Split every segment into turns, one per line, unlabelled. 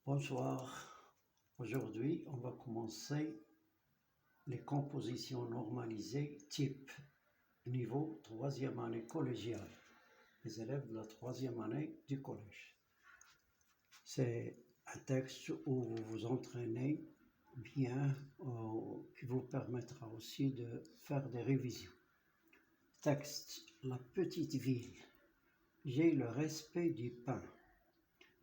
Bonsoir. Aujourd'hui, on va commencer les compositions normalisées type niveau troisième année collégiale, les élèves de la troisième année du collège. C'est un texte où vous vous entraînez bien, qui vous permettra aussi de faire des révisions. Texte, la petite ville. J'ai le respect du pain.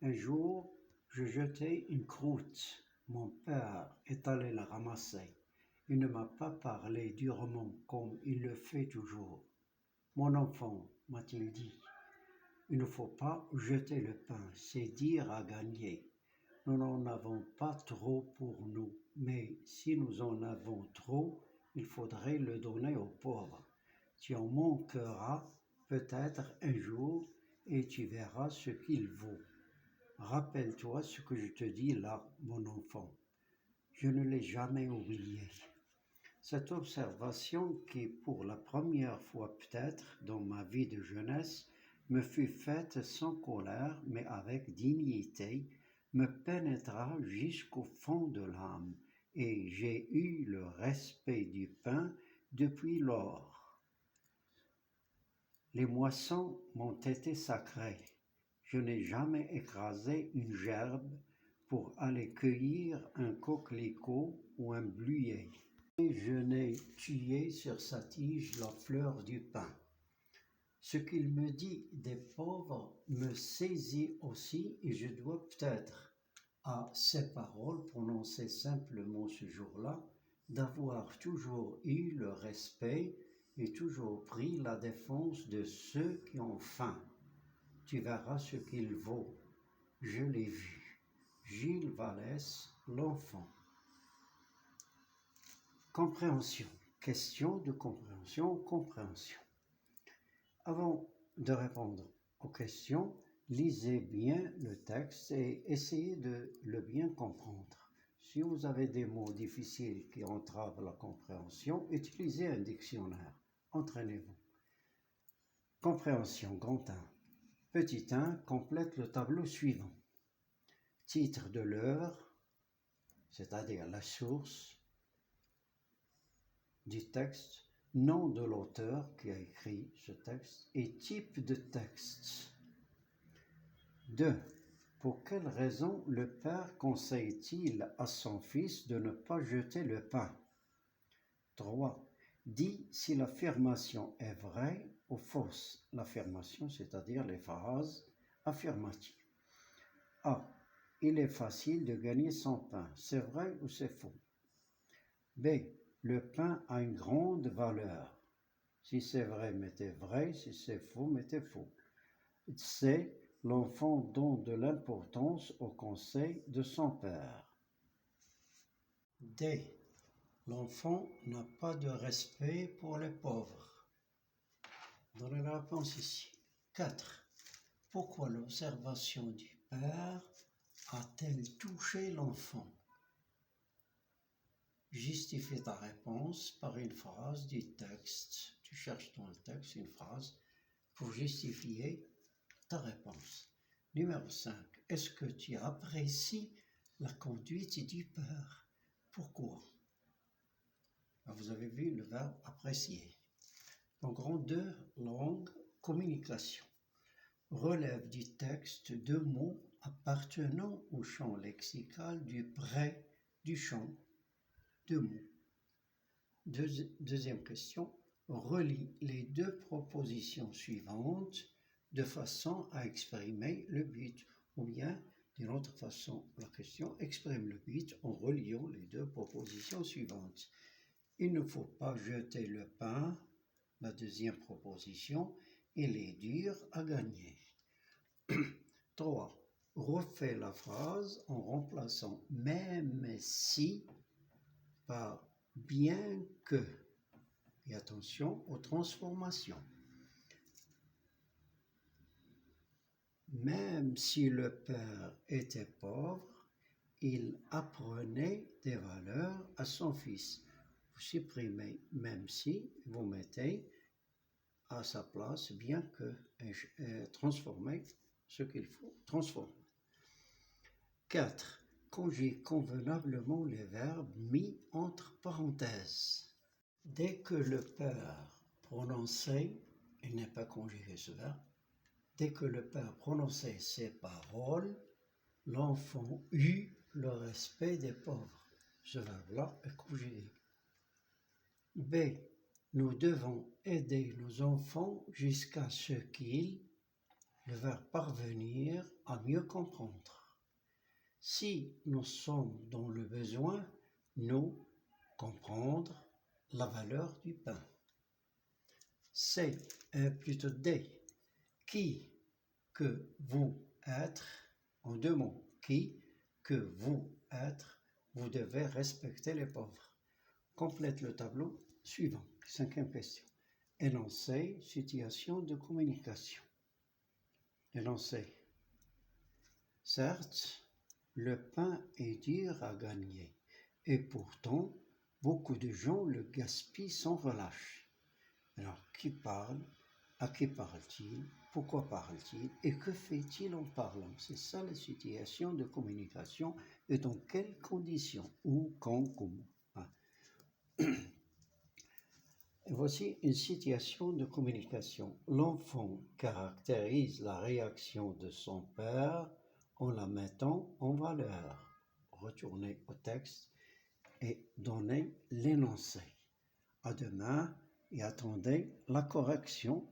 Un jour, je jetais une croûte. Mon père est allé la ramasser. Il ne m'a pas parlé durement comme il le fait toujours. Mon enfant, m'a-t-il dit, il ne faut pas jeter le pain, c'est dire à gagner. Nous n'en avons pas trop pour nous, mais si nous en avons trop, il faudrait le donner aux pauvres. Tu en manqueras peut-être un jour et tu verras ce qu'il vaut. Rappelle-toi ce que je te dis là, mon enfant. Je ne l'ai jamais oublié. Cette observation qui, pour la première fois peut-être dans ma vie de jeunesse, me fut faite sans colère, mais avec dignité, me pénétra jusqu'au fond de l'âme, et j'ai eu le respect du pain depuis lors. Les moissons m'ont été sacrées. Je n'ai jamais écrasé une gerbe pour aller cueillir un coquelicot ou un bluet. Et je n'ai tué sur sa tige la fleur du pain. Ce qu'il me dit des pauvres me saisit aussi et je dois peut-être, à ces paroles prononcées simplement ce jour-là, d'avoir toujours eu le respect et toujours pris la défense de ceux qui ont faim. Tu verras ce qu'il vaut. Je l'ai vu. Gilles Vallès, l'enfant. Compréhension. Question de compréhension. Avant de répondre aux questions, lisez bien le texte et essayez de le bien comprendre. Si vous avez des mots difficiles qui entravent la compréhension, utilisez un dictionnaire. Entraînez-vous. Compréhension, grand 1. Petit 1 complète le tableau suivant. Titre de l'œuvre, c'est-à-dire la source du texte, nom de l'auteur qui a écrit ce texte et type de texte. 2. Pour quelle raison le père conseille-t-il à son fils de ne pas jeter le pain? 3. Dis si l'affirmation est vraie ou fausse. L'affirmation, c'est-à-dire les phrases affirmatives. A. Il est facile de gagner son pain. C'est vrai ou c'est faux? B. Le pain a une grande valeur. Si c'est vrai, mettez vrai. Si c'est faux, mettez faux. C. L'enfant donne de l'importance au conseil de son père. D. L'enfant n'a pas de respect pour les pauvres. Donnez la réponse ici. 4. Pourquoi l'observation du père a-t-elle touché l'enfant? Justifie ta réponse par une phrase du texte. Tu cherches dans le texte une phrase pour justifier ta réponse. Numéro 5. Est-ce que tu apprécies la conduite du père? Pourquoi? Vous avez vu le verbe apprécier. Donc, rang 2, langue, communication. Relève du texte 2 mots appartenant au champ lexical du près du champ. 2 mots. Deuxième question. Relie les 2 propositions suivantes de façon à exprimer le but. Ou bien, d'une autre façon, la question exprime le but en reliant les 2 propositions suivantes. Il ne faut pas jeter le pain, la deuxième proposition, il est dur à gagner. 3. Refais la phrase en remplaçant même si par bien que. Et attention aux transformations. Même si le père était pauvre, il apprenait des valeurs à son fils. Vous supprimez même si, vous mettez à sa place bien que, transformer ce qu'il faut transformer. 4. conjugue convenablement les verbes mis entre parenthèses. Dès que le père prononçait, il n'est pas conjugué ce verbe, dès que le père prononçait ces paroles, l'enfant eut le respect des pauvres. Ce verbe-là est conjugué. B. Nous devons aider nos enfants jusqu'à ce qu'ils, le verbe parvenir, à mieux comprendre. Si nous sommes dans le besoin, nous comprendre la valeur du pain. C. Plutôt D. Qui que vous être, en deux mots, qui que vous être, vous devez respecter les pauvres. Complète le tableau suivant. 5e question. Énoncé, situation de communication. Énoncé. Certes, le pain est dur à gagner, et pourtant, beaucoup de gens le gaspillent sans relâche. Alors, qui parle? À qui parle-t-il? Pourquoi parle-t-il? Et que fait-il en parlant? C'est ça la situation de communication. Et dans quelles conditions? Où, quand, comment? Et voici une situation de communication. L'enfant caractérise la réaction de son père en la mettant en valeur. Retournez au texte et donnez l'énoncé. À demain et attendez la correction